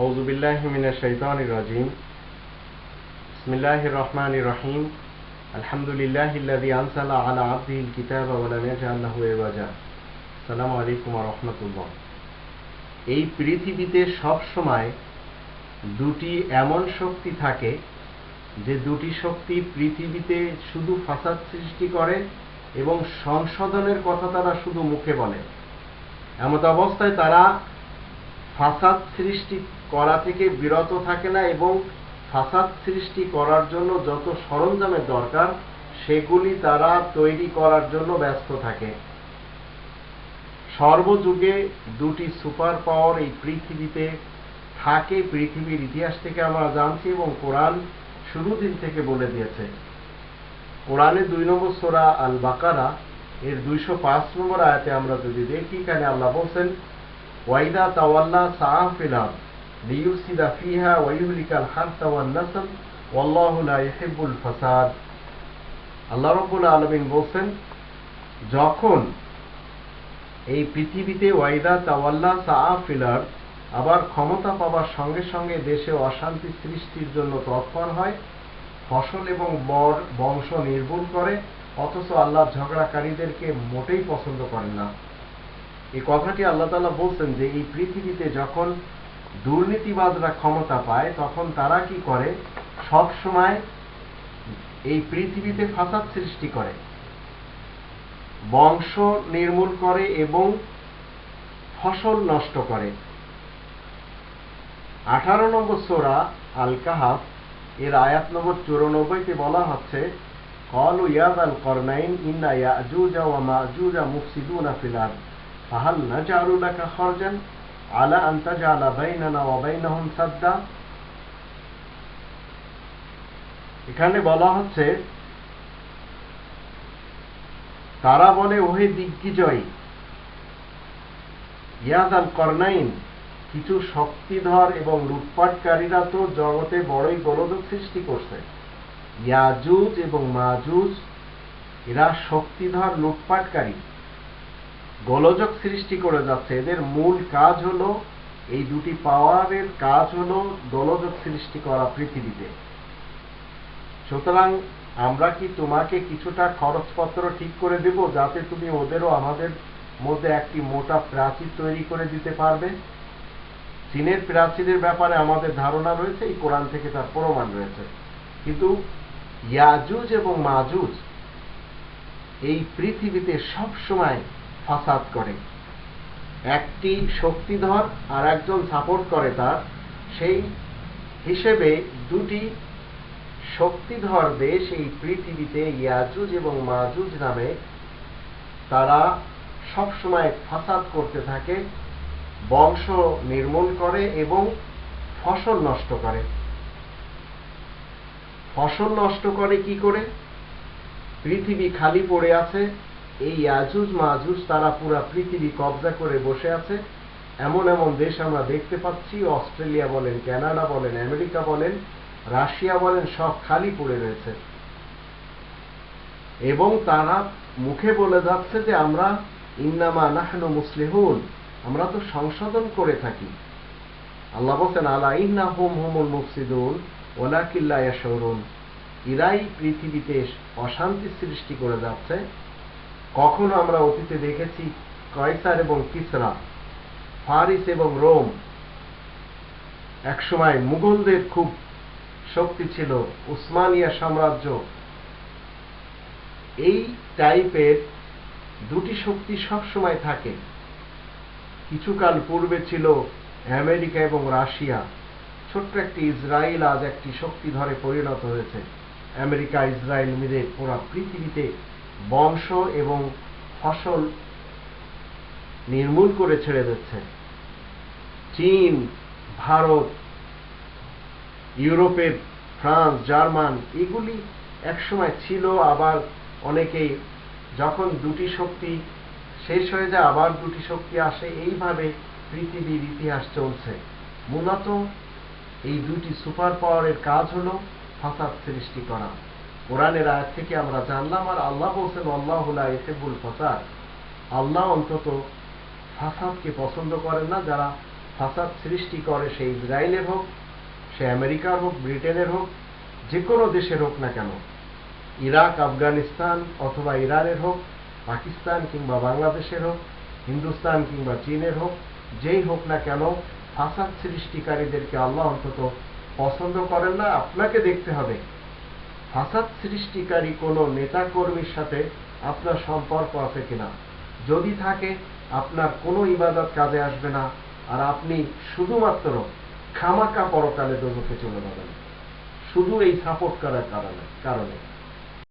আউযু বিল্লাহি মিনাশ শাইতানির রাজিম। বিসমিল্লাহির রহমানির রহিম। আলহামদুলিল্লাহিল্লাযী আনজালা আলা আবদিহিল কিতাবা ওয়া লাম ইয়াজআল লাহু ইওয়াজা। আসসালামু আলাইকুম ওয়া রাহমাতুল্লাহ। এই পৃথিবীতে সব সময় দুটি এমন শক্তি থাকে যে দুটি শক্তি পৃথিবীতে শুধু ফাসাদ সৃষ্টি করে এবং সংশোধনের কথা তারা শুধু মুখে বলে। এমত অবস্থায় তারা ফাসাদ সৃষ্টি করা থেকে বিরত থাকে না এবং ফাসাদ সৃষ্টি করার জন্য যত সরঞ্জামের দরকার সেগুলি তারা তৈরি করার জন্য ব্যস্ত থাকে। সর্বযুগে দুটি সুপার পাওয়ার এই পৃথিবীতে থাকে, পৃথিবীর ইতিহাস থেকে আমরা জানছি এবং কোরআন শুরু দিন থেকে বলে দিয়েছে। কোরআনে 2 নম্বর সূরা আল বাকারা এর 205 নম্বর আয়াতে আমরা যদি দেখি, এখানে আল্লাহ বলছেন, ওয়াইদা তাওয়াল্লা সাআ ফিল আরদ লিইফসিদা ফিহা ওয়া ইউহলিকাল হারসা ওয়ান নাসল ওয়াল্লাহু লা ইউহিব্বুল ফাসাদ। আল্লাহ রাব্বুল আলামিন বলছেন, যখন এই পৃথিবীতে ওয়াইদা তাওয়াল্লা সাআ ফিল আরদ আবার ক্ষমতা পাওয়ার সঙ্গে সঙ্গে দেশে অশান্তি সৃষ্টির জন্য তৎপর হয়, ফসল এবং বংশ নির্মূল করে, অথচ আল্লাহ ঝগড়াকারীদেরকে মোটেই পছন্দ করেন না। এই কথাটি আল্লাহ তাআলা বলছেন যে এই পৃথিবীতে যখন দুর্নীতিবাজরা ক্ষমতা পায় তখন তারা কি করে, সব সময় এই পৃথিবীতে ফাসাদ সৃষ্টি করে, বংশ নির্মূল করে এবং ফসল নষ্ট করে। 18 নম্বর সূরা আল কাহাফ এর আয়াত নম্বর 94-তে বলা হচ্ছে, ক্বালু ইয়া যাল করনাইন ইন্না ইয়াজুজা ওয়া মাজুজা মুফসিদুনা ফিল আরদ ফাহাল নাজআলু লাকা খারজান আলা আন তাজআলা বাইনানা ওয়া বাইনাহুম সাদ্দা। এখানে বলা হচ্ছে, তারা বলে, ওহে দিগ্বিজয়ী ইয়া যাল করনাইন, কিছু শক্তিধর এবং লুটপাটকারীরা তো জগতে বড়ই গোলযোগ সৃষ্টি করছে। ইয়াজুজ এবং মাজুজ এরা শক্তিধর লুটপাটকারী, গোলযোগ সৃষ্টি করে যাচ্ছে। এদের মূল কাজ হলো, এই দুটি পাওয়ারের কাজ হলো গোলযোগ সৃষ্টি করা পৃথিবীতে। সুতরাং আমরা কি তোমাকে কিছুটা খরচপত্র ঠিক করে দেব যাতে তুমি ওদেরও আমাদের মধ্যে একটি মোটা প্রাচীর তৈরি করে দিতে পারবে? চীনের প্রাচীরের ব্যাপারে আমাদের ধারণা রয়েছে, এই কোরআন থেকে তার প্রমাণ রয়েছে। কিন্তু ইয়াজুজ এবং মাজুজ এই পৃথিবীতে সব সময় ফাসাদ করে। একটি শক্তিধর আর একজন সাপোর্ট করে তার, সেই হিসেবে দুটি শক্তিধর দেশ এই পৃথিবীতে ইয়াজুজ এবং মাজুজ নামে তারা সব সময় ফাসাদ করতে থাকে, বংশ নির্মূল করে এবং ফসল নষ্ট করে। ফসল নষ্ট করে কি করে? পৃথিবী খালি পড়ে আছে, এই ইয়াজুজ মাজুজ তারা পুরা পৃথিবী কবজা করে বসে আছে। এমন এমন দেশ আমরা দেখতে পাচ্ছি, অস্ট্রেলিয়া বলেন, কানাডা বলেন, আমেরিকা বলেন, রাশিয়া বলেন, সব খালি পড়ে রয়েছে এবং তারা মুখে বলে যাচ্ছে যে আমরা ইন্নামা নাহনু মুসলিহুন, আমরা তো সংশোধন করে থাকি। আল্লাহ বলেন, আলা ইন্নাহুম হুমুল মুফসিদুন ওয়ালাকিন লা ইয়াশউরুন, এরাই পৃথিবীতে অশান্তি সৃষ্টি করে যাচ্ছে। কখনো আমরা অতীতে দেখেছি কয়সার এবং কিসরা, ফারিস এবং রোম, একসময় মুঘলদের খুব শক্তি ছিল, উসমানিয়া সাম্রাজ্য, এই টাইপের দুটি শক্তি সব সময় থাকে। কিছুকাল পূর্বে ছিল আমেরিকা এবং রাশিয়া, ছোট্ট একটি ইসরায়েল আজ একটি শক্তিধরে পরিণত হয়েছে। আমেরিকা ইসরায়েল মিলে পুরো পৃথিবীতে বংশ এবং ফসল নির্মূল করে ছেড়ে দিচ্ছে। চীন, ভারত, ইউরোপের ফ্রান্স, জার্মান, এগুলি একসময় ছিল, আবার অনেকেই যখন দুটি শক্তি শেষ হয়ে যায় আবার দুটি শক্তি আসে। এইভাবে পৃথিবীর ইতিহাস চলছে। মূলত এই দুটি সুপার পাওয়ারের কাজ হলো ফাসাদ সৃষ্টি করা। কোরআনের আয়াত থেকে আমরা জানলাম। আর আল্লাহ বলছেন, আল্লাহু লা ইউহিব্বুল ফাসাদ, আল্লাহ অন্তত ফাসাদকে পছন্দ করেন না। যারা ফাসাদ সৃষ্টি করে, সে ইসরায়েলের হোক, সে আমেরিকার হোক, ব্রিটেনের হোক, যে কোনো দেশের হোক না কেন, ইরাক, আফগানিস্তান অথবা ইরানের হোক, পাকিস্তান কিংবা বাংলাদেশের হোক, হিন্দুস্তান কিংবা চীনের হোক, যেই হোক না কেন, ফাসাদ সৃষ্টিকারীদেরকে আল্লাহ অন্তত পছন্দ করেন না। আপনাকে দেখতে হবে ফাসাদ সৃষ্টিকারী কোনো নেতা কর্মীর সাথে আপনার সম্পর্ক আছে কিনা। যদি থাকে, আপনার কোনো ইবাদত কাজে আসবে না, আর আপনি শুধুমাত্র খামাকা পরকালে দোজখে চলে যাবেন, শুধু এই সাপোর্ট করার কারণে।